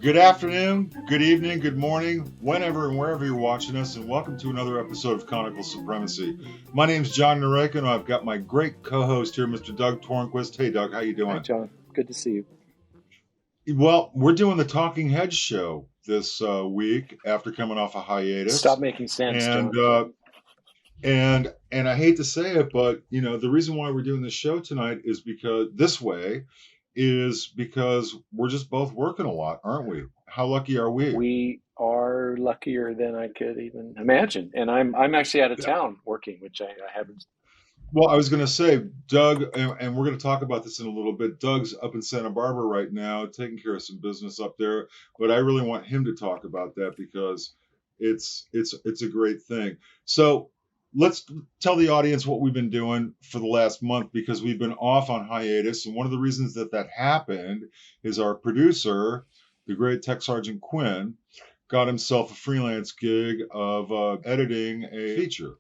Good afternoon, good evening, good morning, whenever and wherever you're watching us, and welcome to another episode of Conical Supremacy. My name's John Nareka, and I've got my great co-host here, Mr. Doug Tornquist. Hey, Doug, how you doing? Hi, John. Good to see you. Well, we're doing the Talking Heads show this week after coming off a hiatus. Stop making sense, and John. And I hate to say it, but the reason why we're doing this show tonight is because we're just both working a lot, aren't we? How lucky are we? We are luckier than I could even imagine. And I'm actually out of town working, which I haven't. Well, I was going to say, Doug, and we're going to talk about this in a little bit. Doug's up in Santa Barbara right now, taking care of some business up there. But I really want him to talk about that because it's a great thing. So let's tell the audience what we've been doing for the last month, because we've been off on hiatus. And one of the reasons that happened is our producer, the great Tech Sergeant Quinn, got himself a freelance gig of editing a feature.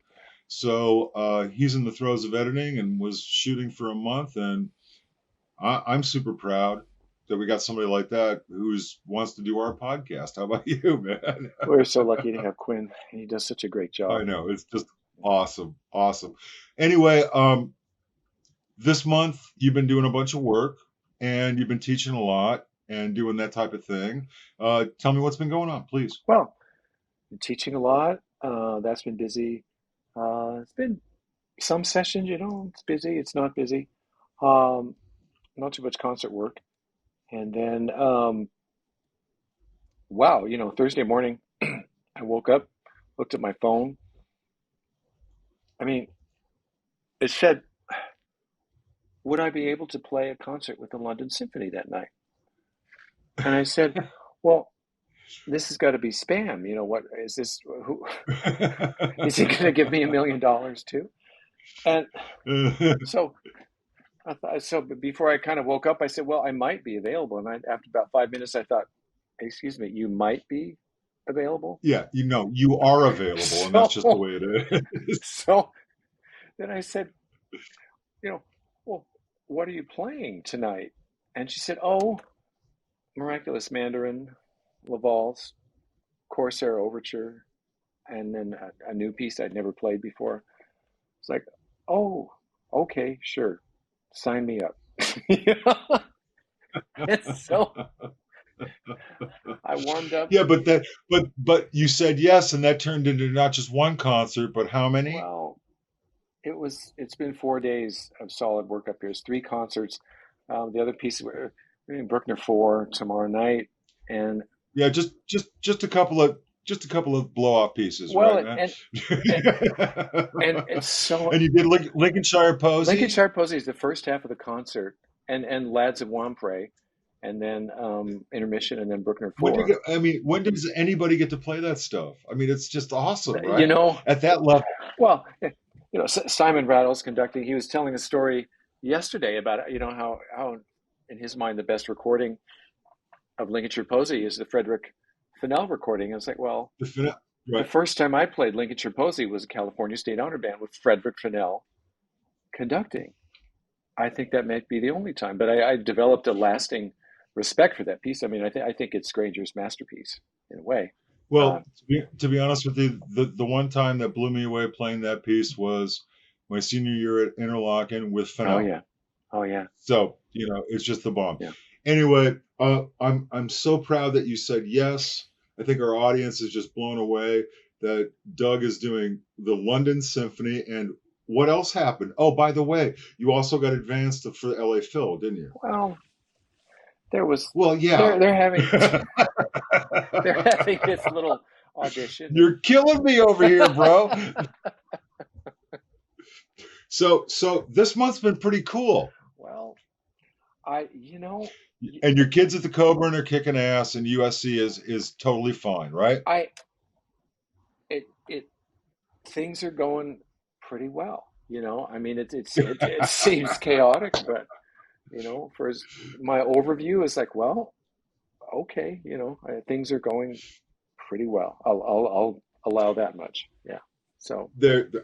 So he's in the throes of editing and was shooting for a month. And I'm super proud that we got somebody like that who wants to do our podcast. How about you, man? We're so lucky to have Quinn. He does such a great job. I know. It's just awesome. Anyway, this month you've been doing a bunch of work and you've been teaching a lot and doing that type of thing. Tell me what's been going on, please. Well, I'm teaching a lot. That's been busy. It's been some sessions, it's busy, it's not busy. Not too much concert work. And then, Thursday morning, I woke up, looked at my phone. I mean, it said, would I be able to play a concert with the London Symphony that night? And I said, well, this has got to be spam. What is this? Who is he going to give me $1 million too? And so before I kind of woke up, I said, well, I might be available. And after about 5 minutes, I thought, excuse me, you might be available? Yeah, you are available, and that's just the way it is. So then I said, well, what are you playing tonight? And she said, oh, Miraculous Mandarin, Laval's Corsair Overture, and then a new piece I'd never played before. It's like, oh, okay, sure, sign me up. And so I warmed up. Yeah, but you said yes, and that turned into not just one concert, but how many? Well, it's been 4 days of solid work up here. It's 3 concerts. The other piece, we're in Bruckner 4 tomorrow night, and yeah, just a couple of blow-off pieces, well, right? and so and you did Lincolnshire Posy. Lincolnshire Posy is the first half of the concert, and Lads of Wampre, and then intermission, and then Bruckner 4. When does anybody get to play that stuff? I mean, it's just awesome, right? At that level. Well, Simon Rattle's conducting. He was telling a story yesterday about how in his mind the best recording of Lincolnshire Posy is the Frederick Fennell recording. I was like, well, right. The first time I played Lincolnshire Posy was a California State Honor Band with Frederick Fennell conducting. I think that might be the only time, but I developed a lasting respect for that piece. I mean, I think it's Granger's masterpiece in a way. Well, to be honest with you, the one time that blew me away playing that piece was my senior year at Interlochen with Fennell. Oh yeah. So it's just the bomb. Yeah. Anyway, I'm so proud that you said yes. I think our audience is just blown away that Doug is doing the London Symphony. And what else happened? Oh, by the way, you also got advanced for the LA Phil, didn't you? Well, there was. Well, yeah. They're having this little audition. You're killing me over here, bro. So this month's been pretty cool. Well, And your kids at the Coburn are kicking ass, and USC is totally fine, right? I it things are going pretty well. I mean, it seems chaotic, but for my overview is like, well, okay, things are going pretty well. I'll allow that much. Yeah. So,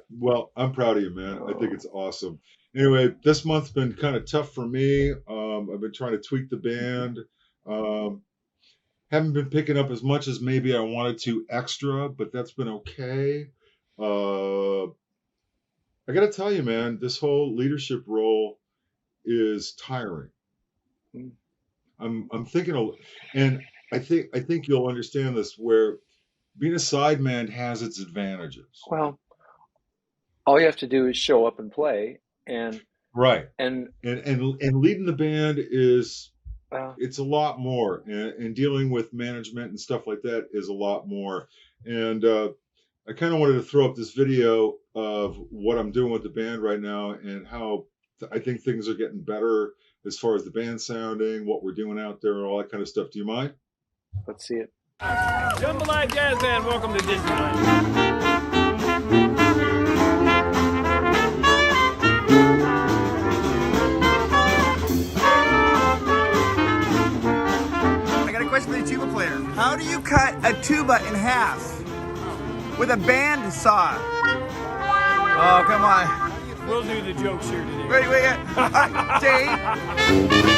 Well, I'm proud of you, man. I think oh, it's awesome. Anyway, this month's been kind of tough for me. I've been trying to tweak the band. Um, haven't been picking up as much as maybe I wanted to extra, but that's been okay. Uh, I got to tell you, man, this whole leadership role is tiring. mm, I'm thinking, and I think you'll understand this. Where being a sideman has its advantages, well, all you have to do is show up and play, and right? and And leading the band is uh, it's a lot more, and dealing with management and stuff like that is a lot more. And I kind of wanted to throw up this video of what I'm doing with the band right now and how I think things are getting better as far as the band sounding, what we're doing out there, and all that kind of stuff. Do you mind? let's see it. Jambalaya Jazz Band, welcome to Disneyland. I got a question for the tuba player. How do you cut a tuba in half with a band saw? Oh, come on. We'll do the jokes here today. Wait. Dave?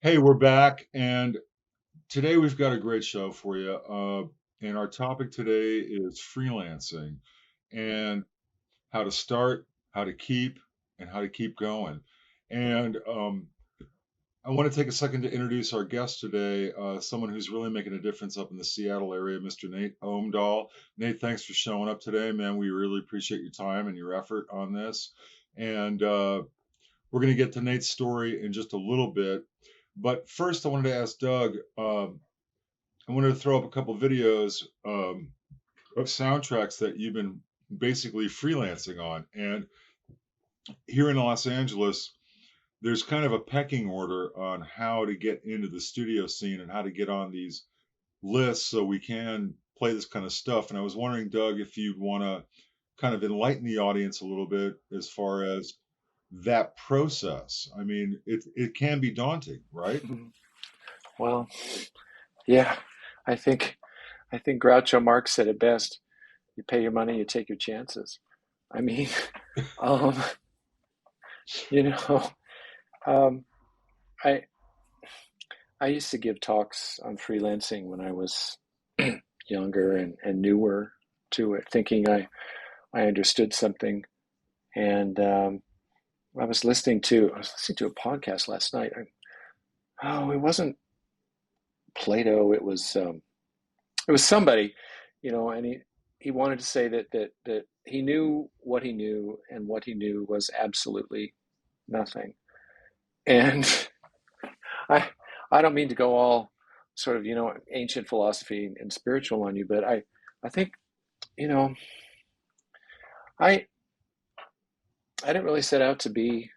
Hey, we're back, and today we've got a great show for you. And our topic today is freelancing and how to start, how to keep, and how to keep going. And I want to take a second to introduce our guest today, someone who's really making a difference up in the Seattle area, Mr. Nate Omdal. Nate, thanks for showing up today, man. We really appreciate your time and your effort on this. And we're going to get to Nate's story in just a little bit. But first, I wanted to ask Doug. I wanted to throw up a couple videos of soundtracks that you've been basically freelancing on. And here in Los Angeles, there's kind of a pecking order on how to get into the studio scene and how to get on these lists so we can play this kind of stuff. And I was wondering, Doug, if you'd want to kind of enlighten the audience a little bit as far as that process. I mean, it can be daunting, right? Well, yeah, I think I think Groucho Marx said it best. You pay your money, you take your chances. I mean, um, you know, um, I I used to give talks on freelancing when I was younger and newer to it, thinking I understood something. And I was listening to a podcast last night. It wasn't Plato. It was somebody, and he wanted to say that he knew what he knew, and what he knew was absolutely nothing. And I I don't mean to go all sort of ancient philosophy and spiritual on you, but I think you know I I didn't really set out to be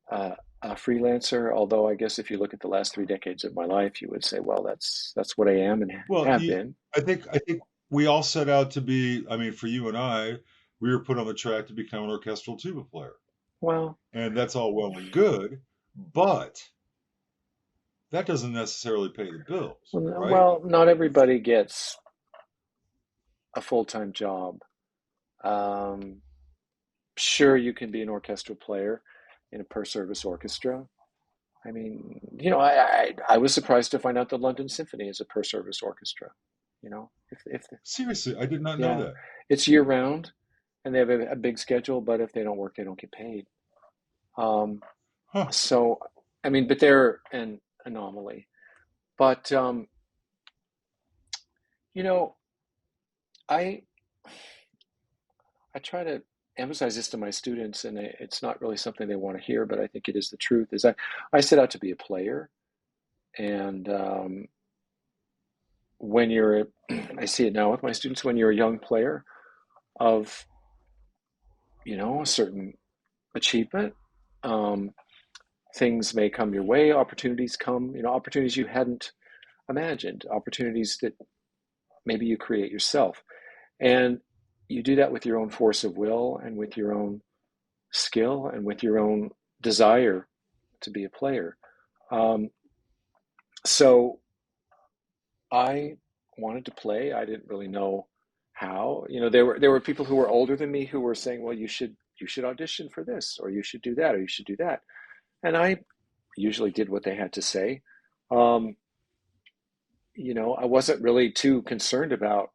a freelancer. Although I guess if you look at the last 3 decades of my life, you would say, well, that's what I am and Well, have been. I think we all set out to be. I mean, for you and I, we were put on the track to become an orchestral tuba player, Well, and that's all well and good. But that doesn't necessarily pay the bills, Well, right? not everybody gets a full-time job. Um, sure, you can be an orchestral player in a per-service orchestra. I mean, I was surprised to find out the London Symphony is a per-service orchestra. If Seriously, I did not know yeah, that. it's year round, and they have a big schedule. But if they don't work, they don't get paid. Um, Huh. so, I mean, but they're an anomaly. But you know, I I try to emphasize this to my students, and it's not really something they want to hear, but I think it is the truth. Is I set out to be a player, and when you're, I see it now with my students, when you're a young player of a certain achievement, um, things may come your way, opportunities come, opportunities you hadn't imagined, opportunities that maybe you create yourself, and you do that with your own force of will and with your own skill and with your own desire to be a player. Um, so I wanted to play. I didn't really know how. There were people who were older than me who were saying, "Well, you should audition for this, or you should do that, or you should do that," and I usually did what they had to say. Um, I wasn't really too concerned about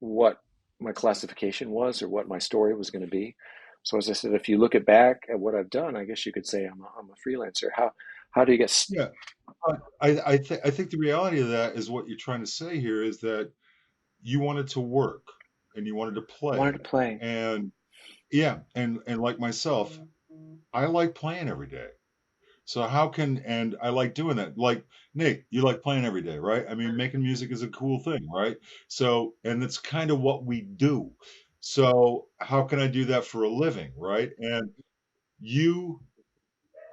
what my classification was or what my story was going to be. So as I said, if you look back at what I've done, I guess you could say I'm a freelancer. How do you get Yeah, I think the reality of that is what you're trying to say here is that you wanted to work and you wanted to wanted play. to play? And yeah, and like myself, I like playing every day. So how can and I like doing that. Like Nate, you like playing every day, right? I mean, making music is a cool thing, right? So, and it's kind of what we do. So, how can I do that for a living, right? And you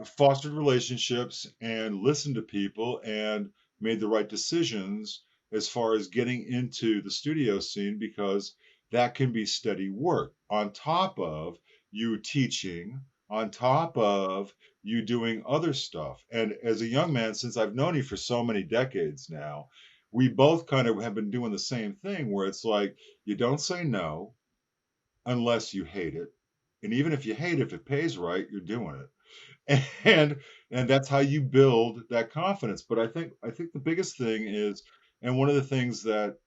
fostered relationships and listened to people and made the right decisions as far as getting into the studio scene because that can be steady work on top of you teaching, on top of you doing other stuff. And as a young man, since I've known you for so many decades now, we both kind of have been doing the same thing where it's like you don't say no unless you hate it. And even if you hate it, if it pays right, you're doing it and and that's how you build that confidence. But I think the biggest thing is, and one of the things that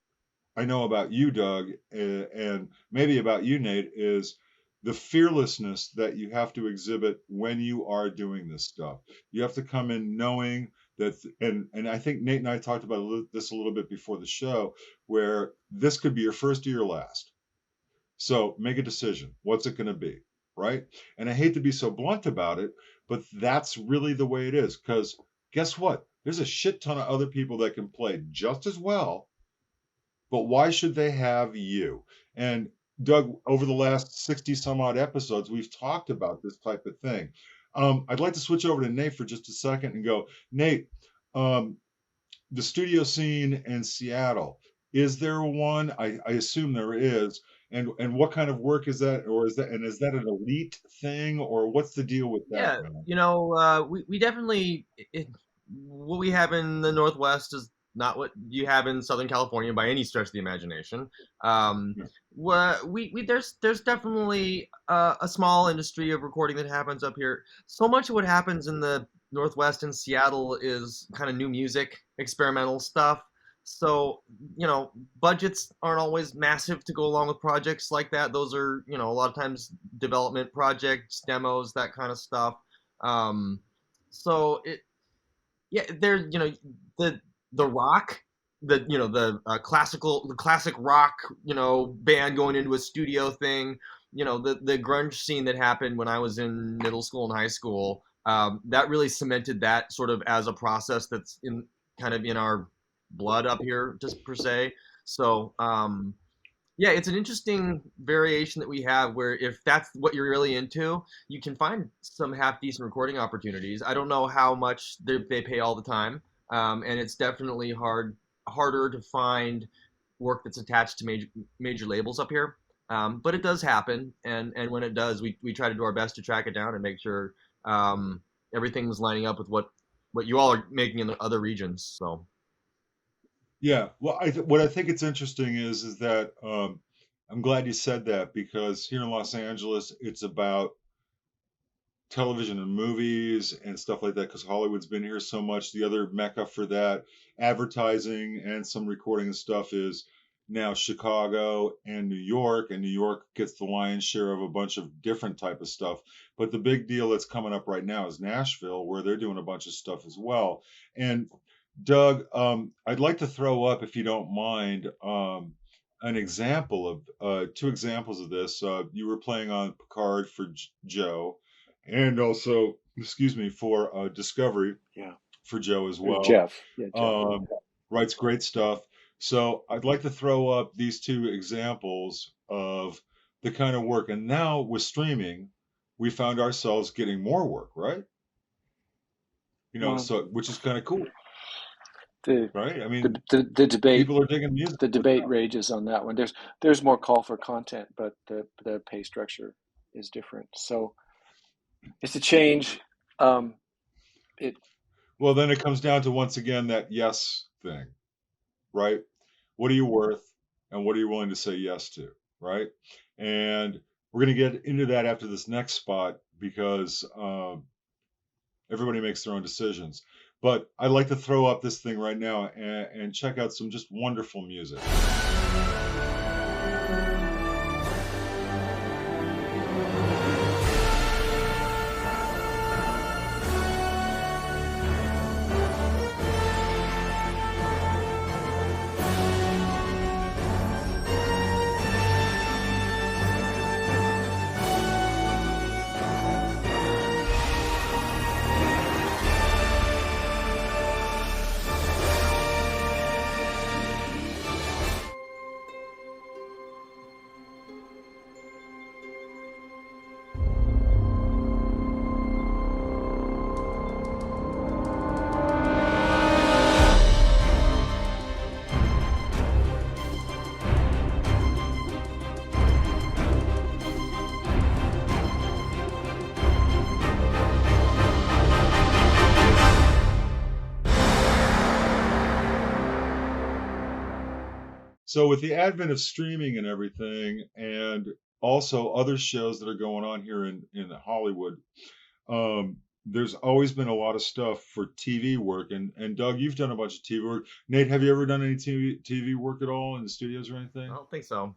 I know about you, Doug, and maybe about you, Nate, is the fearlessness that you have to exhibit when you are doing this stuff. You have to come in knowing that, and I think Nate and I talked about this a little bit before the show, where this could be your first or your last. So make a decision. What's it going to be? Right. And I hate to be so blunt about it, but that's really the way it is. Because guess what? There's a shit ton of other people that can play just as well, but why should they have you? And Doug, over the last 60 some odd episodes, we've talked about this type of thing. I'd like to switch over to Nate for just a second and go, Nate, um, the studio scene in Seattle. Is there one? I assume there is. And what kind of work is that, or is that an elite thing, or what's the deal with that, Yeah, man? we definitely what we have in the Northwest is not what you have in Southern California by any stretch of the imagination. Um, Yeah. we there's definitely a small industry of recording that happens up here. So much of what happens in the Northwest and Seattle is kind of new music, experimental stuff. So, budgets aren't always massive to go along with projects like that. Those are, a lot of times development projects, demos, that kind of stuff. Um, so yeah, the the rock, the classic rock, band going into a studio thing. The grunge scene that happened when I was in middle school and high school. That really cemented that sort of as a process that's in kind of in our blood up here, just per se. So, yeah, it's an interesting variation that we have where if that's what you're really into, you can find some half decent recording opportunities. I don't know how much they pay all the time, and it's definitely harder to find work that's attached to major labels up here. But it does happen, and when it does, we try to do our best to track it down and make sure everything's lining up with what what you all are making in the other regions. So Yeah. Well, what I think it's interesting is that I'm glad you said that, because here in Los Angeles, it's about television and movies and stuff like that, because Hollywood's been here so much. The other mecca for that, advertising and some recording and stuff, is now Chicago and New York, and New York gets the lion's share of a bunch of different type of stuff. But the big deal that's coming up right now is Nashville, where they're doing a bunch of stuff as well. And Doug, I'd like to throw up, if you don't mind, an example of two examples of this. You were playing on Picard for Joe, and also, excuse me, for Discovery Yeah. for Joe as Or well. Jeff. Yeah, Jeff. Writes great stuff. So I'd like to throw up these two examples of the kind of work. And now with streaming, we found ourselves getting more work, right? Well, So which is kind of cool, the right? I mean, the debate people are digging music. the debate rages on that one. There's more call for content, but the pay structure is different. So it's a change. It Well, then it comes down to, once again, that yes thing, right? What are you worth, and what are you willing to say yes to, right? And we're going to get into that after this next spot, because everybody makes their own decisions. But I'd like to throw up this thing right now and check out some just wonderful music. So with the advent of streaming and everything, and also other shows that are going on here in Hollywood, there's always been a lot of stuff for TV work. And Doug, you've done a bunch of TV work. Nate, have you ever done any TV work at all in the studios or I anything? don't think so.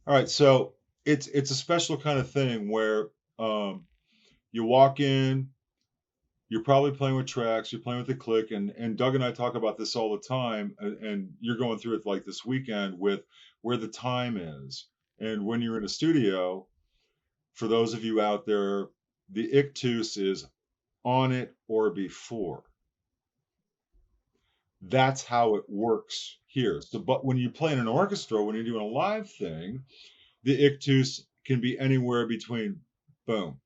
All right, so it's a special kind of thing where you walk in, you're probably playing with tracks, you're playing with the click, and Doug and I talk about this all the time, and you're going through it like this weekend with where the time is. And when you're in a studio, for those of you out there, the ictus is on it or before. That's how it works here. So, but when you play in an orchestra, when you're doing a live thing, the ictus can be anywhere between boom,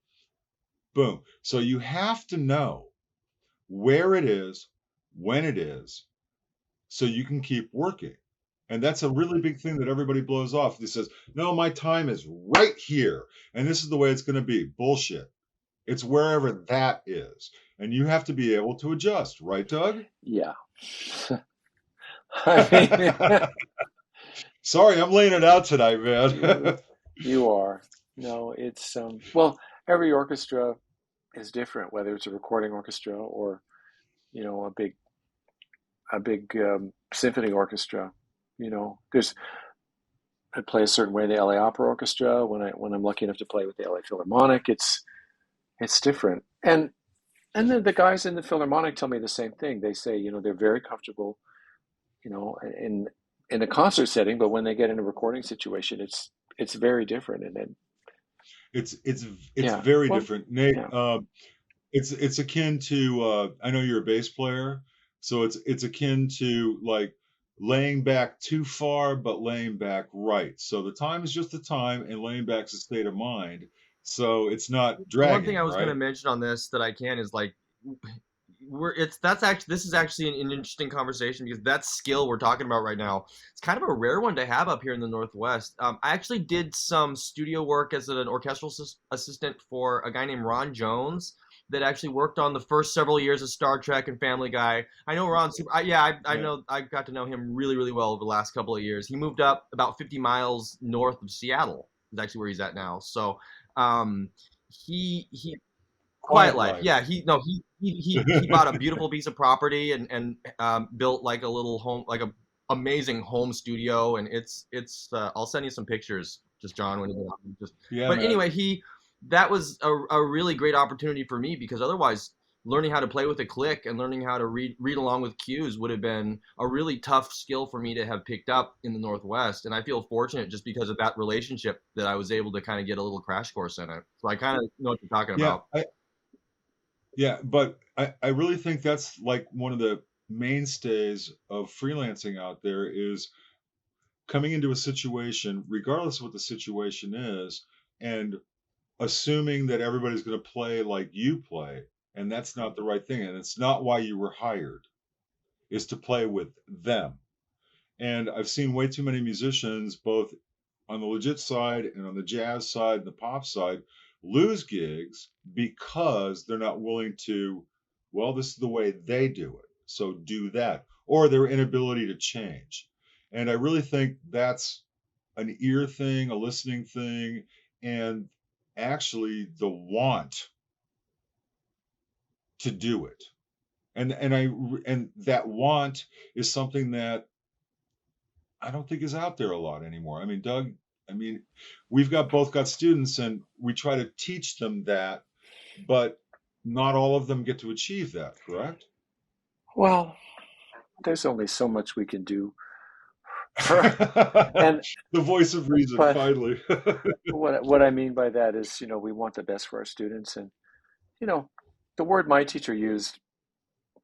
boom. So you have to know where it is, when it is, so you can keep working. And that's a really big thing that everybody blows off. He says, no, my time is right here, and this is the way it's going to be. Bullshit. It's wherever that is. And you have to be able to adjust, right, Doug? Yeah. I mean, Sorry, I'm laying it out tonight, man. you are. No, it's well, every orchestra is different, whether it's a recording orchestra or, a big symphony orchestra. There's I play a certain way in the LA Opera Orchestra. When I'm lucky enough to play with the LA Philharmonic, it's different. And then the guys in the Philharmonic tell me the same thing. They say, they're very comfortable, in a concert setting, but when they get in a recording situation, it's very different. And then it's yeah, very well, different, Nate. yeah, It's akin to I know you're a bass player, so it's akin to like laying back too far, but laying back right. So the time is just the time, and laying back's a state of mind. So it's not The one thing dragging, I was going to right? mention on this that I can is like that's actually this is actually an interesting conversation because that skill we're talking about right now, it's kind of a rare one to have up here in the Northwest. I actually did some studio work as an orchestral assistant for a guy named Ron Jones, that actually worked on the first several years of Star Trek and Family Guy. I know Ron. I know I got to know him really, really well over the last couple of years. He moved up about 50 miles north of Seattle. Is actually where he's at now. So he Quiet Life. Yeah, he bought a beautiful piece of property and built like a little home, like a amazing home studio, and it's I'll send you some pictures, just John, when you go out. Yeah, But man. anyway, that was a really great opportunity for me, because otherwise learning how to play with a click and learning how to read along with cues would have been a really tough skill for me to have picked up in the Northwest. And I feel fortunate just because of that relationship that I was able to kind of get a little crash course in it. So I kind of know what you're talking Yeah, about. but I really think that's like one of the mainstays of freelancing out there is coming into a situation, regardless of what the situation is, and assuming that everybody's going to play like you play, and that's not the right thing, and it's not why you were hired, is to play with them. And I've seen way too many musicians, both on the legit side and on the jazz side and the pop side, lose gigs because they're not willing to, well, this is the way they do it, so do that, or their inability to change. And I really think that's an ear thing, a listening thing, and actually the want to do it. And that want is something that I don't think is out there a lot anymore. I mean, Doug, I mean, we've both got students and we try to teach them that, but not all of them get to achieve that, correct? Well, there's only so much we can do. And The voice of reason, but finally. what I mean by that is, we want the best for our students, and the word my teacher used,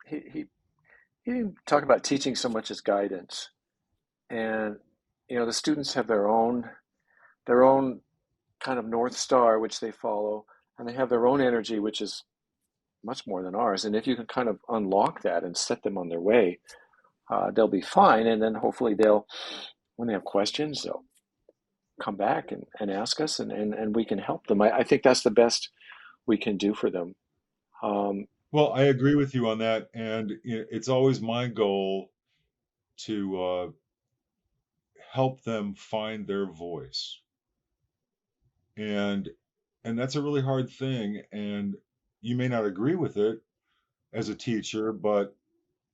he didn't talk about teaching so much as guidance. And the students have their own kind of North Star which they follow, and they have their own energy which is much more than ours. And if you can kind of unlock that and set them on their way, they'll be fine. And then hopefully when they have questions, they'll come back and ask us, and we can help them. I think that's the best we can do for them. Well, I agree with you on that, and it's always my goal to help them find their voice, and that's a really hard thing. And you may not agree with it as a teacher, but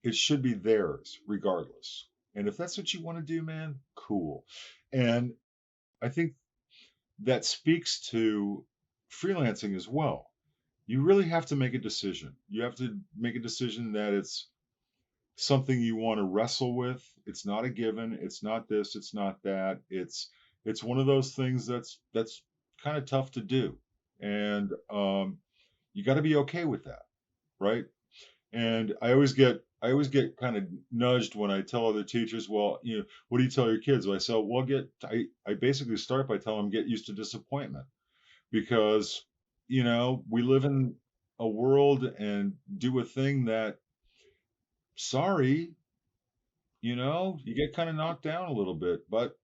it should be theirs regardless. And if that's what you want to do, man, cool. And I think that speaks to freelancing as well. You really have to make a decision. You have to make a decision that it's something you want to wrestle with. It's not a given. It's not this. It's not that. It's one of those things that's kind of tough to do, and you got to be okay with that, right? And I always get kind of nudged when I tell other teachers, well, what do you tell your kids? Well, I say, well, I basically start by telling them get used to disappointment, because we live in a world and do a thing that, sorry, you get kind of knocked down a little bit, but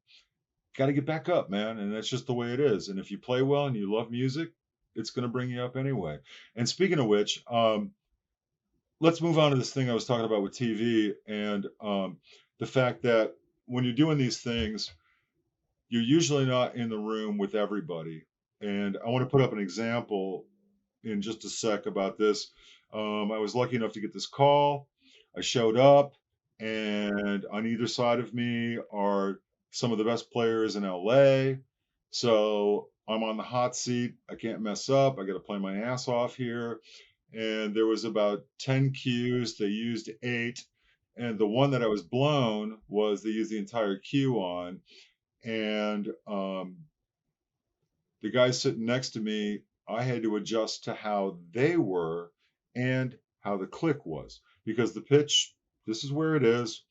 got to get back up, man. And that's just the way it is. And if you play well and you love music, it's going to bring you up anyway. And speaking of which, let's move on to this thing I was talking about with TV, and the fact that when you're doing these things, you're usually not in the room with everybody. And I want to put up an example in just a sec about this. I was lucky enough to get this call. I showed up, and on either side of me are some of the best players in LA. So I'm on the hot seat. I can't mess up. I got to play my ass off here. And there was about 10 cues. They used 8. And the one that I was blown was they used the entire cue on. And the guys sitting next to me, I had to adjust to how they were and how the click was, because the pitch, this is where it is.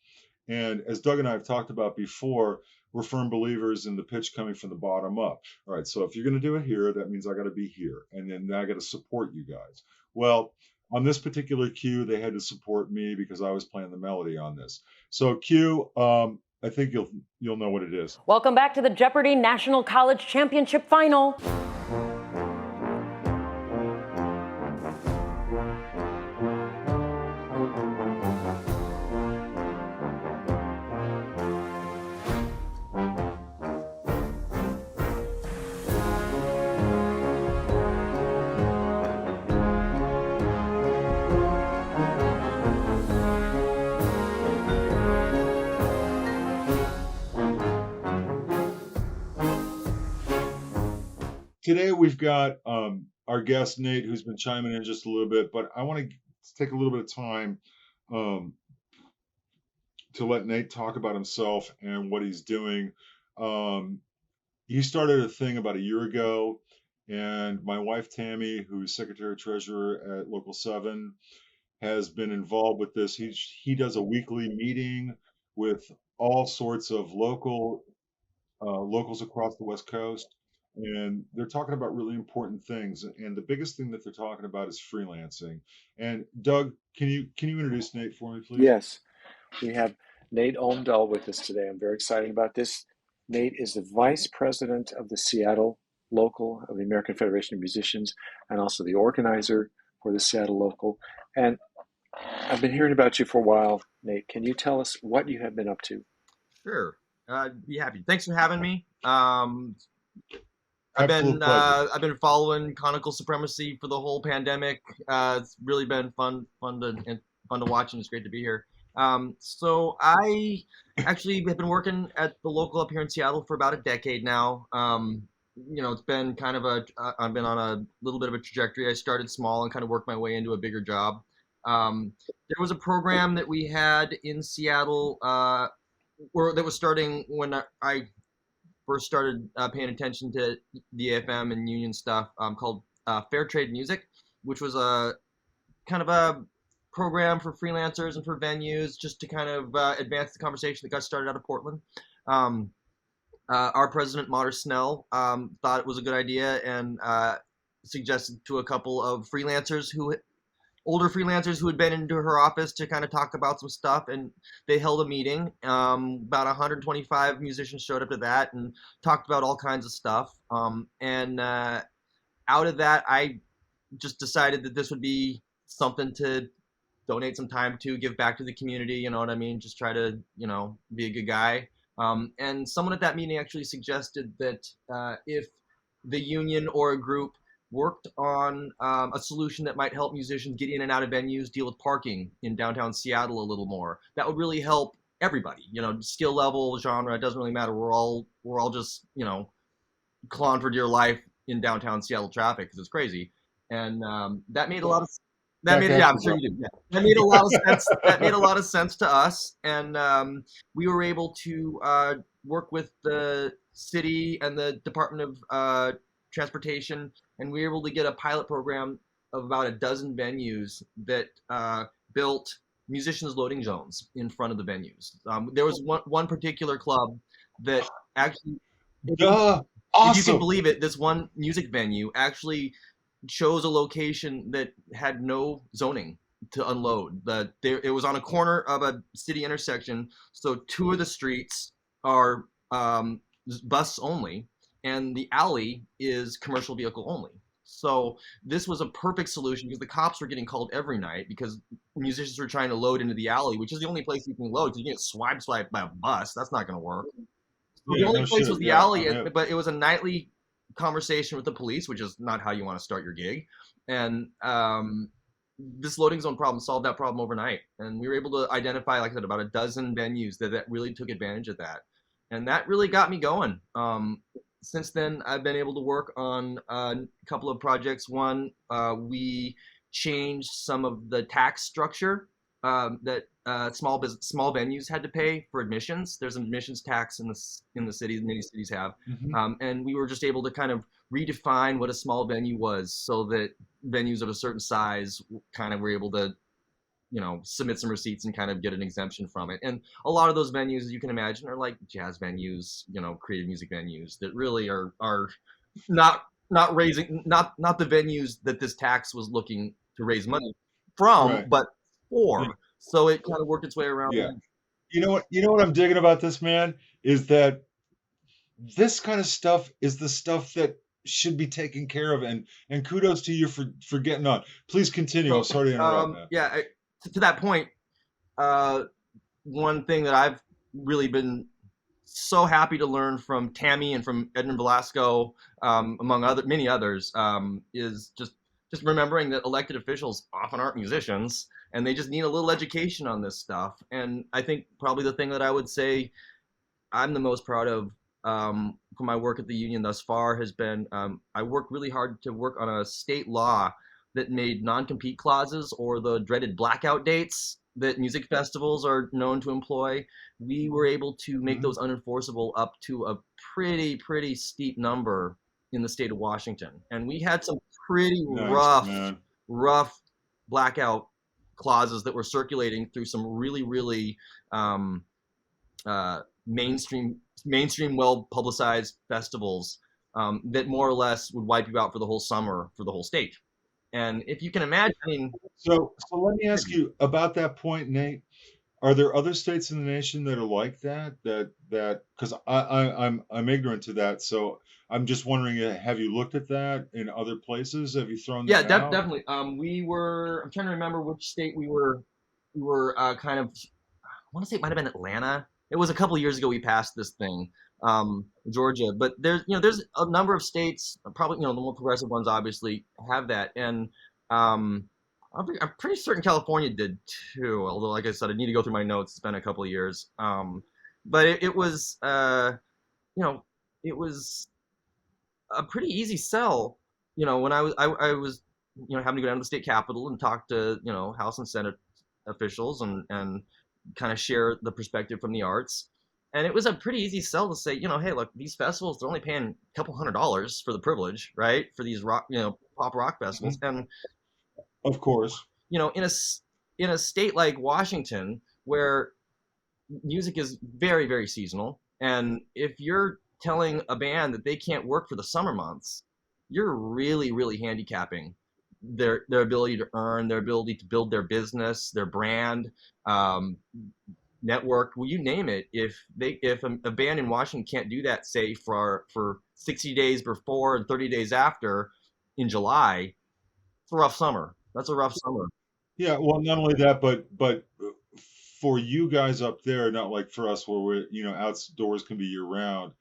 And as Doug and I have talked about before, we're firm believers in the pitch coming from the bottom up. All right, so if you're going to do it here, that means I got to be here, and then I got to support you guys. Well, on this particular cue, they had to support me because I was playing the melody on this. So cue, I think you'll know what it is. Welcome back to the Jeopardy! National College Championship Final. today we've got our guest Nate, who's been chiming in just a little bit, but I want to take a little bit of time um, to let Nate talk about himself and what he's doing. Um, he started a thing about a year ago, and my wife Tammy, who's secretary treasurer at Local 7, has been involved with this. He does a weekly meeting with all sorts of locals across the West Coast, and they're talking about really important things. And the biggest thing that they're talking about is freelancing. And Doug, can you introduce Nate for me, please? Yes, we have Nate Omdal with us today. I'm very excited about this. Nate is the vice president of the Seattle local of the American Federation of Musicians and also the organizer for the Seattle local. And I've been hearing about you for a while, Nate. Can you tell us what you have been up to? Sure. Be happy. Thanks for having me. Absolute pleasure. I've been following Conical Supremacy for the whole pandemic. It's really been fun to watch, and it's great to be here. So I actually have been working at the local up here in Seattle for about a decade now. It's been kind of I've been on a little bit of a trajectory. I started small and kind of worked my way into a bigger job. There was a program that we had in Seattle that was starting when I first started paying attention to the AFM and union stuff, called Fair Trade Music, which was a kind of a program for freelancers and for venues just to kind of advance the conversation that got started out of Portland. Our president, Mater Snell, thought it was a good idea and suggested to a couple of older freelancers who had been into her office to kind of talk about some stuff, and they held a meeting. About 125 musicians showed up to that and talked about all kinds of stuff. And out of that, I just decided that this would be something to donate some time to, give back to the community, you know what I mean? Just try to, be a good guy. And someone at that meeting actually suggested that if the union or a group worked on a solution that might help musicians get in and out of venues, deal with parking in downtown Seattle a little more, that would really help everybody. Skill level, genre, it doesn't really matter. We're all just clawing for dear life in downtown Seattle traffic because it's crazy, and that made a lot of I'm sure you do. Yeah. That made a lot of sense. That made a lot of sense to us, and we were able to work with the city and the Department of Transportation, and we were able to get a pilot program of about a dozen venues that built musicians loading zones in front of the venues. There was one particular club that actually, Awesome. if you can believe it, this one music venue actually chose a location that had no zoning to unload. It was on a corner of a city intersection, so two of the streets are bus only, and the alley is commercial vehicle only. So this was a perfect solution because the cops were getting called every night because musicians were trying to load into the alley, which is the only place you can load because you get swiped by a bus. That's not going to work. So the only place was the alley, but it was a nightly conversation with the police, which is not how you want to start your gig. And this loading zone problem solved that problem overnight. And we were able to identify, like I said, about a dozen venues that really took advantage of that. And that really got me going. Since then, I've been able to work on a couple of projects. One, we changed some of the tax structure that small venues had to pay for admissions. There's an admissions tax in the cities, many cities have, and we were just able to kind of redefine what a small venue was, so that venues of a certain size kind of were able to, submit some receipts and kind of get an exemption from it. And a lot of those venues, as you can imagine, are like jazz venues, creative music venues that really are not raising, not the venues that this tax was looking to raise money from, right, but for. Yeah. So it kind of worked its way around. Yeah. You know what I'm digging about this, man, is that this kind of stuff is the stuff that should be taken care of, and kudos to you for getting on. Please continue. I'm sorry to interrupt, man. Yeah, to that point, one thing that I've really been so happy to learn from Tammy and from Edmund Velasco, among many others, is just remembering that elected officials often aren't musicians, and they just need a little education on this stuff. And I think probably the thing that I would say I'm the most proud of for my work at the union thus far has been I worked really hard to work on a state law that made non-compete clauses, or the dreaded blackout dates that music festivals are known to employ. We were able to make those unenforceable up to a pretty steep number in the state of Washington. And we had some pretty Nice, man. rough blackout clauses that were circulating through some really um, mainstream, well publicized festivals that more or less would wipe you out for the whole summer for the whole state. And if you can imagine, So let me ask you about that point, Nate. Are there other states in the nation that are like that? Because I'm ignorant to that, so I'm just wondering, want you looked at that in other places? Have you thrown yeah, that out? definitely. I'm trying to remember which state we were. Kind of. I want to say it might have been Atlanta. It was a couple of years ago we passed this thing, Georgia. But there's a number of states, probably the more progressive ones obviously have that, and I'm pretty certain California did too. Although, like I said, I need to go through my notes. It's been a couple of years. But it was it was a pretty easy sell. When I was having to go down to the state capitol and talk to House and Senate officials and kind of share the perspective from the arts. And it was a pretty easy sell to say, hey, look, these festivals, they're only paying a couple $100s for the privilege, right? For these rock, pop rock festivals. And of course, in a state like Washington, where music is very seasonal, and if you're telling a band that they can't work for the summer months, you're really handicapping their ability to earn, their ability to build their business, their brand, network, well, you name it. If a band in Washington can't do that, say for 60 days before and 30 days after in July, it's a rough summer. That's a rough summer. Yeah, well, not only that, but for you guys up there, not like for us where we're outdoors can be year round.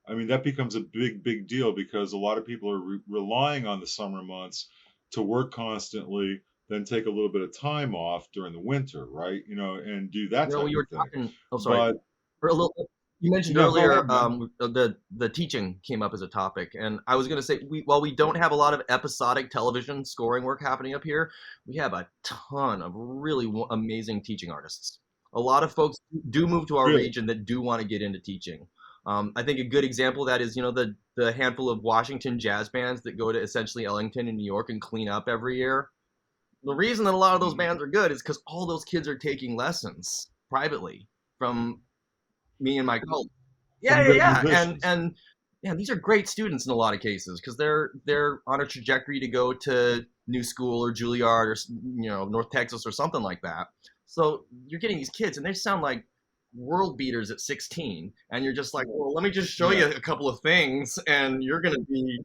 I mean, that becomes a big deal because a lot of people are relying on the summer months to work constantly, then take a little bit of time off during the winter, right? And do that type You were of thing. talking. Oh, sorry. You mentioned No, go earlier ahead, the teaching came up as a topic, and I was going to say, while we don't have a lot of episodic television scoring work happening up here, we have a ton of really amazing teaching artists. A lot of folks do move to our really. region that do want to get into teaching. I think a good example of that is the handful of Washington jazz bands that go to essentially Ellington in New York and clean up every year. The reason that a lot of those bands are good is because all those kids are taking lessons privately from me and my colleagues. Yeah. And these are great students in a lot of cases because they're on a trajectory to go to New School or Juilliard or North Texas or something like that. So you're getting these kids and they sound like world beaters at 16, and you're just like, well, let me just show you a couple of things, and you're gonna be,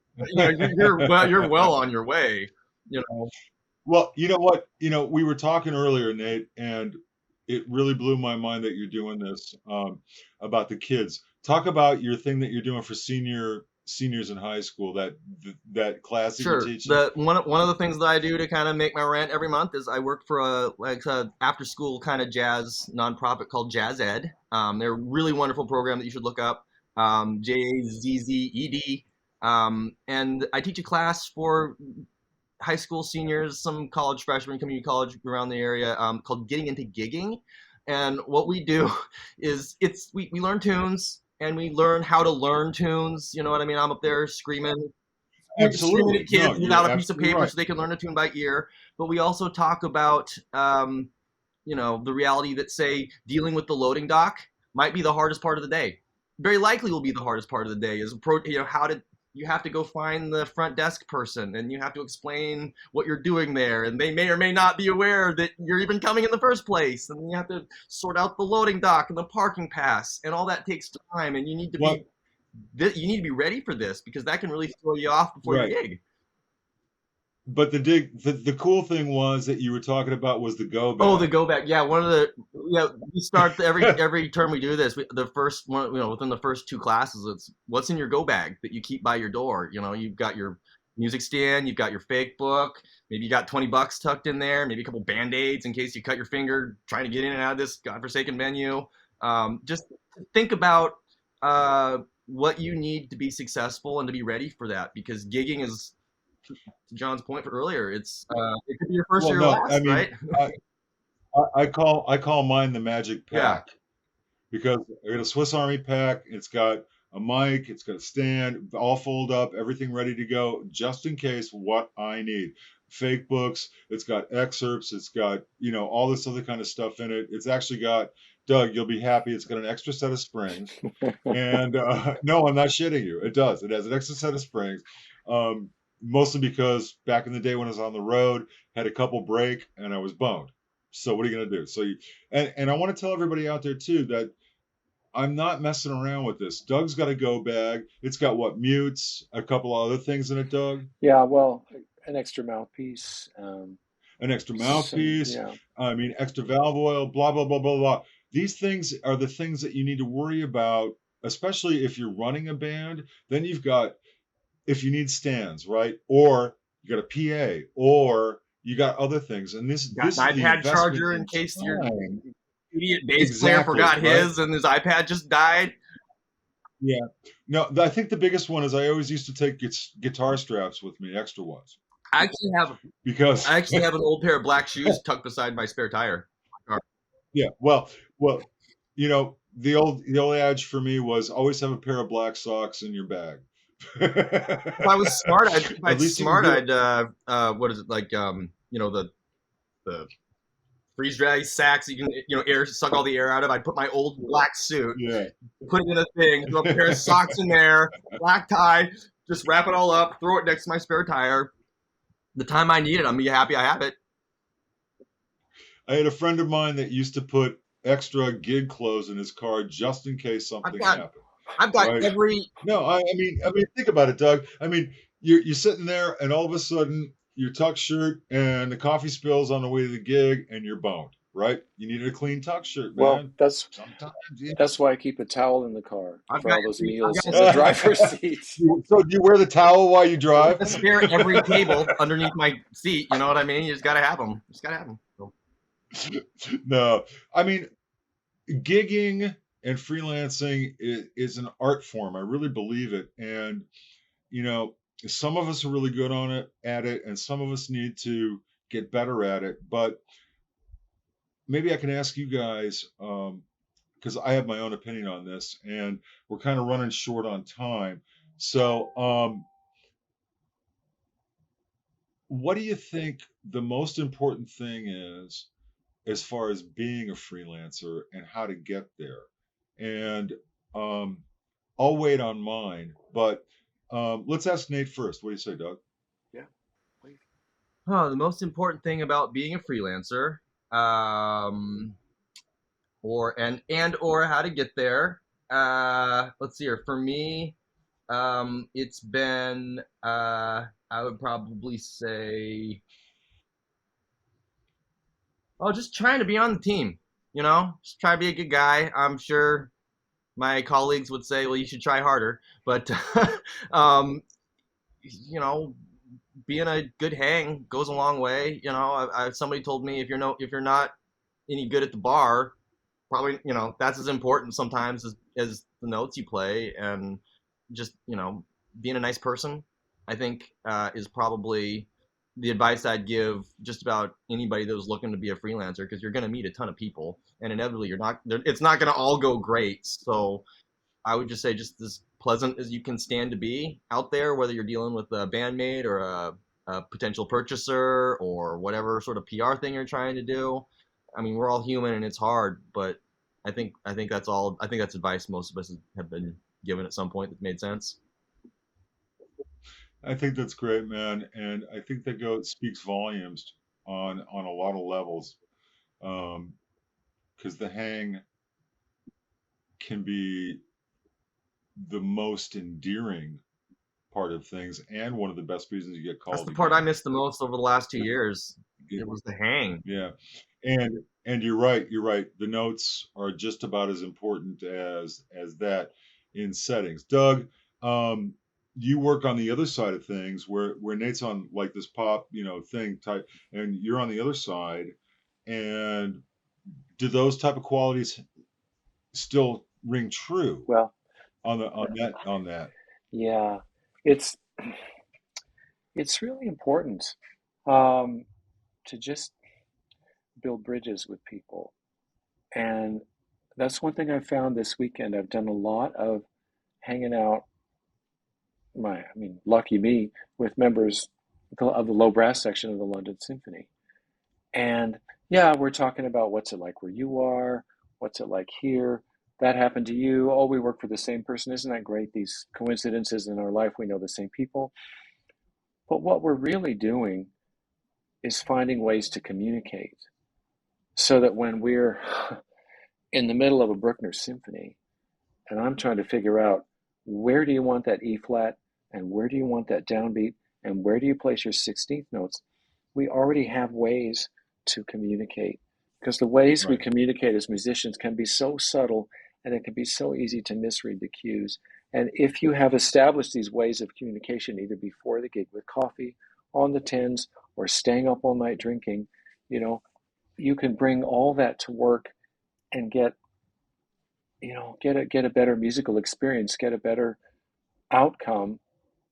you're well on your way. Well, you know what? We were talking earlier, Nate, and it really blew my mind that you're doing this about the kids. Talk about your thing that you're doing for seniors in high school. That class that you're teaching. One of the things that I do to kind of make my rent every month is I work for a after school kind of jazz nonprofit called Jazz Ed. They're a really wonderful program that you should look up. JAZZED. And I teach a class for high school seniors, some college freshmen, community college around the area, called Getting Into Gigging. And what we do is we learn tunes and we learn how to learn tunes. You know what I mean? I'm up there screaming at kids without a piece of paper so they can learn a tune by ear. But we also talk about, the reality that, say, dealing with the loading dock might be the hardest part of the day. Very likely will be the hardest part of the day is, you have to go find the front desk person and you have to explain what you're doing there. And they may or may not be aware that you're even coming in the first place. And you have to sort out the loading dock and the parking pass, and all that takes time. And you need to be ready for this because that can really throw you off before your gig. But the cool thing was that you were talking about was the go bag. Oh, the go bag. Yeah, we start every term we do this. The first one, within the first two classes, it's what's in your go bag that you keep by your door. You've got your music stand, you've got your fake book, maybe you got $20 tucked in there, maybe a couple Band-Aids in case you cut your finger trying to get in and out of this godforsaken venue. Just think about what you need to be successful and to be ready for that, because gigging is, to John's point earlier, it could be your first Well, or your no, I last, mean, right? I call mine the magic Yeah. pack because I got a Swiss Army pack. It's got a mic, it's got a stand, all fold up, everything ready to go, just in case what I need. Fake books. It's got excerpts. It's got all this other kind of stuff in it. It's actually got Doug. You'll be happy. It's got an extra set of springs. And no, I'm not shitting you. It does. It has an extra set of springs. Um, Mostly because back in the day when I was on the road, had a couple break and I was boned. So what are you gonna do? So and I want to tell everybody out there too that I'm not messing around with this. Doug's got a go bag. It's got what mutes, a couple of other things in it, Doug. Yeah, well, an extra mouthpiece. An extra mouthpiece. Yeah. I mean, extra valve oil. Blah blah blah blah blah. These things are the things that you need to worry about, especially if you're running a band. Then you've got if you need stands, right? Or you got a PA, or you got other things. And this Got is an the iPad investment charger in in case your time. idiot bass player Exactly, forgot right? his and his iPad just died. Yeah. No, I think the biggest one is I always used to take guitar straps with me, extra ones, I actually have because an old pair of black shoes tucked beside my spare tire. yeah, well, the old adage for me was always have a pair of black socks in your bag. If I was smart, At least you can get I'd what is it like? The freeze dry sacks you can air suck all the air out of. I'd put my old black suit, yeah. put it in a thing, throw a pair of socks in there, black tie, just wrap it all up, throw it next to my spare tire. The time I need it, I'm gonna be happy I have it. I had a friend of mine that used to put extra gig clothes in his car just in case something happened. I've got Right? every. No, I mean, think about it, Doug. I mean, you're sitting there, and all of a sudden, your tuck shirt and the coffee spills on the way to the gig, and you're boned. Right? You needed a clean tuck shirt, man. Well, Sometimes. that's why I keep a towel in the car I've for got all those every- meals I've in got the driver's seat. So do you wear the towel while you drive? A spare every table underneath my seat. You know what I mean? You just gotta have them. Just gotta have them. So. No, I mean, gigging and freelancing is an art form. I really believe it, and some of us are really good at it, and some of us need to get better at it. But maybe I can ask you guys, because I have my own opinion on this, and we're kind of running short on time. So, what do you think the most important thing is as far as being a freelancer and how to get there? And I'll wait on mine, but let's ask Nate first. What do you say, Doug? Yeah, please. The most important thing about being a freelancer, or how to get there. Let's see here. For me, it's been I would probably say, just trying to be on the team. Just try to be a good guy. I'm sure my colleagues would say, well, you should try harder, but being a good hang goes a long way. Somebody told me if you're not any good at the bar, probably that's as important sometimes as the notes you play. And just being a nice person, I think is probably the advice I'd give just about anybody that was looking to be a freelancer, because you're going to meet a ton of people, and inevitably it's not going to all go great. So I would just say just as pleasant as you can stand to be out there, whether you're dealing with a bandmate or a potential purchaser or whatever sort of PR thing you're trying to do. I mean, we're all human and it's hard, but I think that's all. I think that's advice most of us have been given at some point that made sense. I think that's great, man, and I think that speaks volumes on a lot of levels, because the hang can be the most endearing part of things and one of the best reasons you get called. That's the part I missed the most over the last 2 years. It was the hang. Yeah, and you're right. The notes are just about as important as that in settings. Doug, you work on the other side of things where Nate's on like this pop thing type, and you're on the other side. And do those type of qualities still ring true? Well, on that. Yeah, it's it's really important um, to just build bridges with people. And that's one thing I found this weekend. I've done a lot of hanging out, lucky me, with members of the low brass section of the London Symphony. And yeah, we're talking about what's it like where you are, what's it like here, that happened to you. Oh, we work for the same person. Isn't that great? These coincidences in our life, we know the same people. But what we're really doing is finding ways to communicate so that when we're in the middle of a Bruckner symphony and I'm trying to figure out where do you want that E flat and where do you want that downbeat and where do you place your 16th notes, we already have ways to communicate because the ways we Right. communicate as musicians can be so subtle and it can be so easy to misread the cues. And if you have established these ways of communication either before the gig with coffee, on the tens, or staying up all night drinking, you know, you can bring all that to work and get a better musical experience, get a better outcome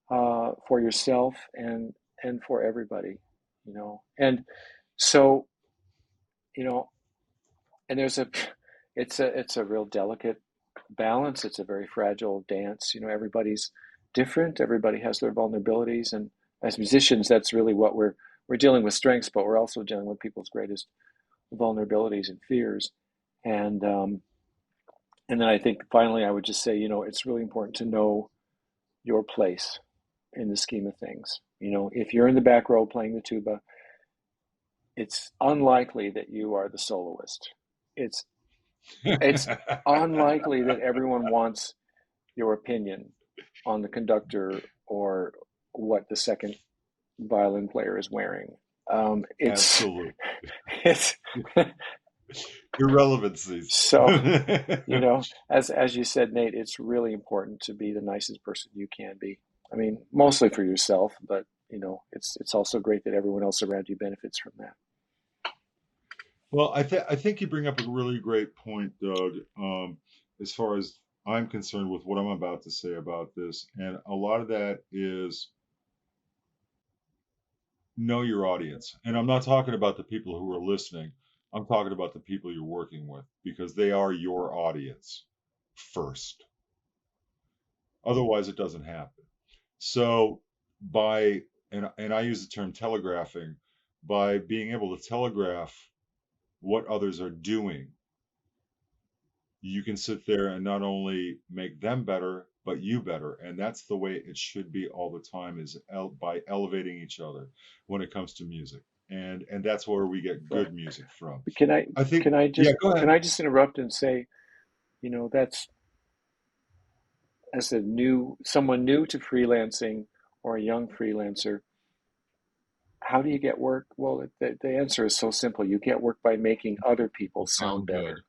for yourself and for everybody, And so, you know, and it's a real delicate balance. It's a very fragile dance. Everybody's different. Everybody has their vulnerabilities, and as musicians, that's really what we're dealing with strengths, but we're also dealing with people's greatest vulnerabilities and fears. And and then I think finally, I would just say, it's really important to know your place in the scheme of things. If you're in the back row playing the tuba, it's unlikely that you are the soloist. It's it's unlikely that everyone wants your opinion on the conductor or what the second violin player is wearing. Absolutely. It's Irrelevancies. so as you said, Nate, it's really important to be the nicest person you can be. I mean, mostly for yourself, but it's also great that everyone else around you benefits from that. Well, I think you bring up a really great point, Doug. As far as I'm concerned with what I'm about to say about this, and a lot of that is know your audience. And I'm not talking about the people who are listening. I'm talking about the people you're working with because they are your audience first. Otherwise, it doesn't happen. So and I use the term telegraphing, by being able to telegraph what others are doing, you can sit there and not only make them better, but you better. And that's the way it should be all the time, is by elevating each other when it comes to music. And that's where we get good music from. Can I I think, can I yeah, just go can ahead. I just interrupt and say, that's as someone new to freelancing or a young freelancer, how do you get work? Well, the answer is so simple. You get work by making other people sound Sound good. better.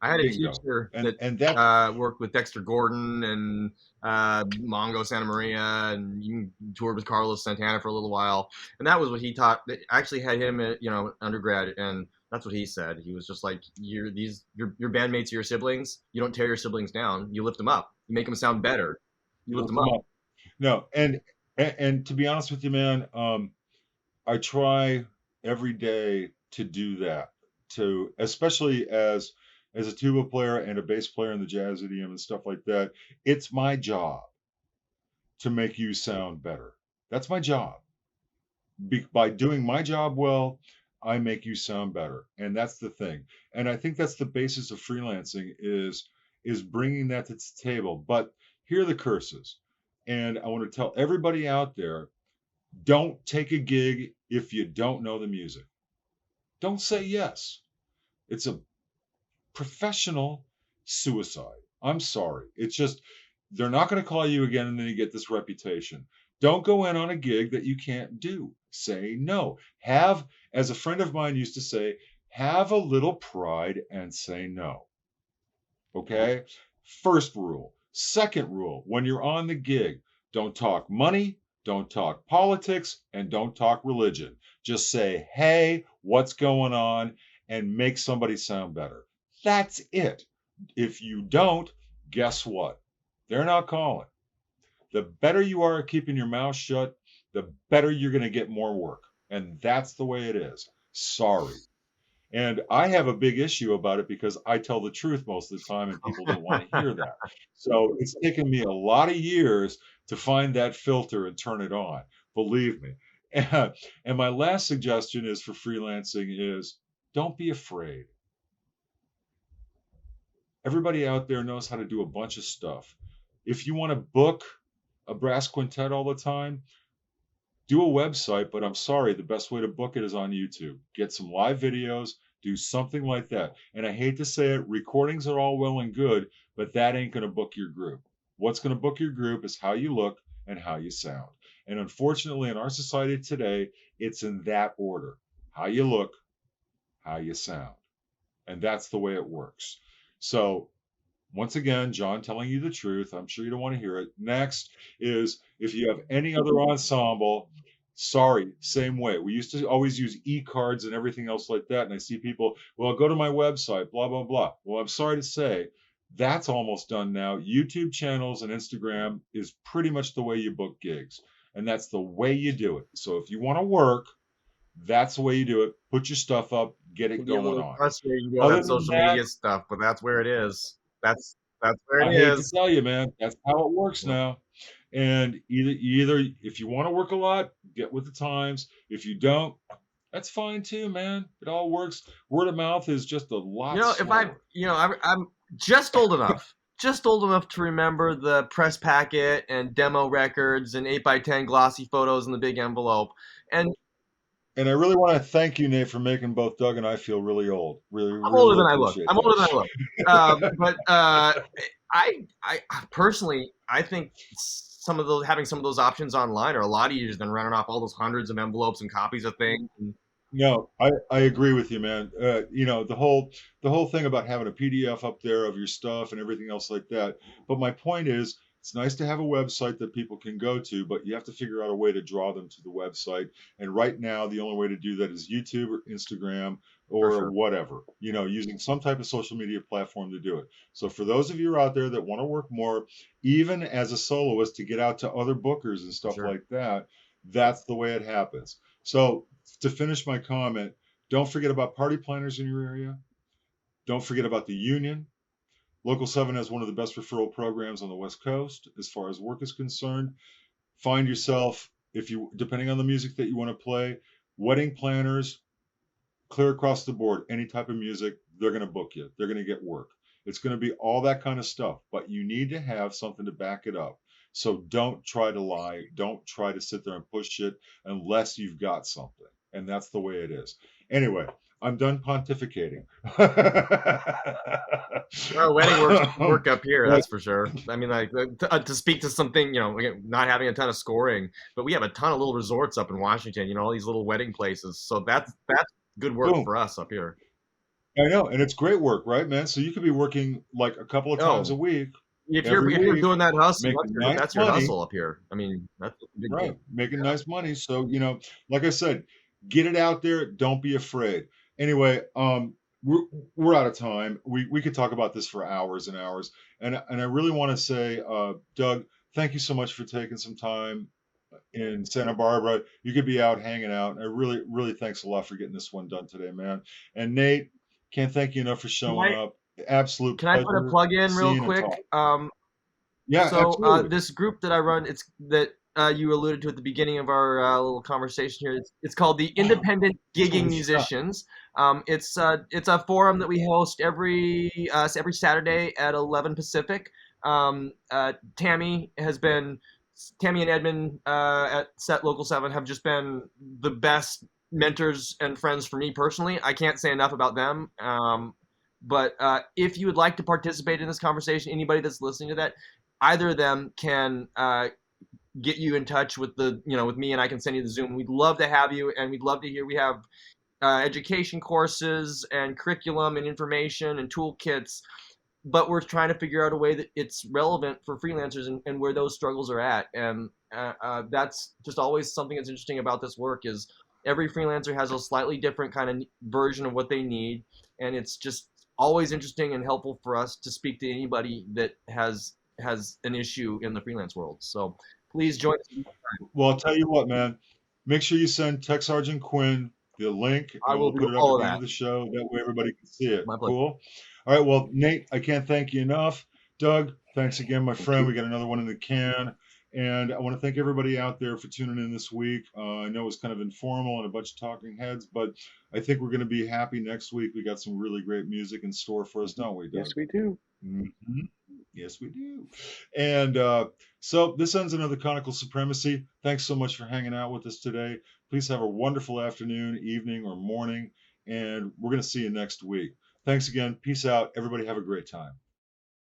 I had a Bingo. teacher that And that, worked with Dexter Gordon and Mongo Santa Maria, and even toured with Carlos Santana for a little while. And that was what he taught. They actually had him at undergrad, and that's what he said. He was just like, your bandmates are your siblings. You don't tear your siblings down. You lift them up. You make them sound better. You lift them up. no, and to be honest with you, man, I try every day to do that, to especially as a tuba player and a bass player in the jazz idiom and stuff like that. It's my job to make you sound better. That's my job. By doing my job well, I make you sound better, and that's the thing. And I think that's the basis of freelancing, is bringing that to the table. But here are the curses, and I want to tell everybody out there: don't take a gig if you don't know the music. Don't say yes. It's a professional suicide. I'm sorry. It's just, they're not going to call you again, and then you get this reputation. Don't go in on a gig that you can't do. Say no. As a friend of mine used to say, have a little pride and say no. Okay? First rule. Second rule, when you're on the gig, don't talk money, don't talk politics, and don't talk religion. Just say, hey, what's going on? And make somebody sound better. That's it. If you don't, guess what? They're not calling. The better you are at keeping your mouth shut, the better you're going to get more work. And that's the way it is. Sorry. And I have a big issue about it because I tell the truth most of the time and people don't want to hear that. So it's taken me a lot of years to find that filter and turn it on. Believe me. And my last suggestion is for freelancing is don't be afraid. Everybody out there knows how to do a bunch of stuff. If you want to book a brass quintet all the time, do a website, but I'm sorry, the best way to book it is on YouTube. Get some live videos, do something like that. And I hate to say it, recordings are all well and good, but that ain't going to book your group. What's going to book your group is how you look and how you sound. And unfortunately, in our society today, it's in that order: how you look, how you sound. And that's the way it works. So once again, John telling you the truth. I'm sure you don't want to hear it. Next is if you have any other ensemble, sorry, same way. We used to always use e-cards and everything else like that. And I see people, well, go to my website, blah, blah, blah. Well, I'm sorry to say that's almost done now. YouTube channels and Instagram is pretty much the way you book gigs. And that's the way you do it. So if you want to work, that's the way you do it. Put your stuff up, get it going on. Frustrating to Other that than social that, media stuff, but that's where it is. That's where I it hate to is. tell you, man, that's how it works now. And either if you want to work a lot, get with the times. If you don't, that's fine too, man. It all works. Word of mouth is just a lot slower. I'm just old enough, to remember the press packet and demo records and 8x10 glossy photos in the big envelope. And And I really want to thank you, Nate, for making both Doug and I feel really old. Really, I'm really, older really than I look. appreciate I'm that. older than I look. I personally, I think some of those options online are a lot easier than running off all those hundreds of envelopes and copies of things. No, I agree with you, man. The whole thing about having a PDF up there of your stuff and everything else like that. But my point is, it's nice to have a website that people can go to, but you have to figure out a way to draw them to the website. And right now, the only way to do that is YouTube or Instagram or sure. whatever, using some type of social media platform to do it. So for those of you out there that want to work more, even as a soloist, to get out to other bookers and stuff Sure. like that, that's the way it happens. So to finish my comment, don't forget about party planners in your area. Don't forget about the union. Local 7 has one of the best referral programs on the West Coast as far as work is concerned. Find yourself, depending on the music that you want to play, wedding planners, clear across the board, any type of music, they're going to book you. They're going to get work. It's going to be all that kind of stuff, but you need to have something to back it up. So don't try to lie. Don't try to sit there and push it unless you've got something. And that's the way it is. Anyway, I'm done pontificating. Well, wedding work up here, that's for sure. I mean, like to speak to something, not having a ton of scoring, but we have a ton of little resorts up in Washington. All these little wedding places. So that's good work Boom. for us up here. I know, and it's great work, right, man? So you could be working like a couple of times a week. If you're doing that hustle, that's your money. hustle up here. I mean, that's a big Right, deal. making nice money. So like I said, get it out there. Don't be afraid. Anyway, we're out of time. We could talk about this for hours and hours. And I really want to say, Doug, thank you so much for taking some time in Santa Barbara. You could be out hanging out. I really, really thanks a lot for getting this one done today, man. And Nate, can't thank you enough for showing up. Absolute Can I pleasure. put a plug in real quick? Yeah, so absolutely. this group that I run, it's that you alluded to at the beginning of our little conversation here. It's called the Independent Gigging Musicians. It's a forum that we host every Saturday at 11 Pacific. Tammy and Edmund at Local 7 have just been the best mentors and friends for me personally. I can't say enough about them. But if you would like to participate in this conversation, anybody that's listening to that, either of them can get you in touch with with me, and I can send you the Zoom. We'd love to have you, and we'd love to hear. We have education courses and curriculum and information and toolkits, but we're trying to figure out a way that it's relevant for freelancers and where those struggles are at. And that's just always something that's interesting about this work is every freelancer has a slightly different kind of version of what they need, and it's just always interesting and helpful for us to speak to anybody that has has an issue in the freelance world. So please join us. Well, I'll tell you what, man. Make sure you send Tech Sergeant Quinn the link, I and will we'll do put it up at all of the end that. of the show. That way, everybody can see it. My pleasure. Cool. All right. Well, Nate, I can't thank you enough. Doug, thanks again, my friend. We got another one in the can. And I want to thank everybody out there for tuning in this week. I know it was kind of informal and a bunch of talking heads, but I think we're going to be happy next week. We got some really great music in store for us, don't we, Doug? Yes, we do. Mm-hmm. Yes, we do. And so this ends another Conical Supremacy. Thanks so much for hanging out with us today. Please have a wonderful afternoon, evening, or morning, and we're going to see you next week. Thanks again. Peace out. Everybody have a great time.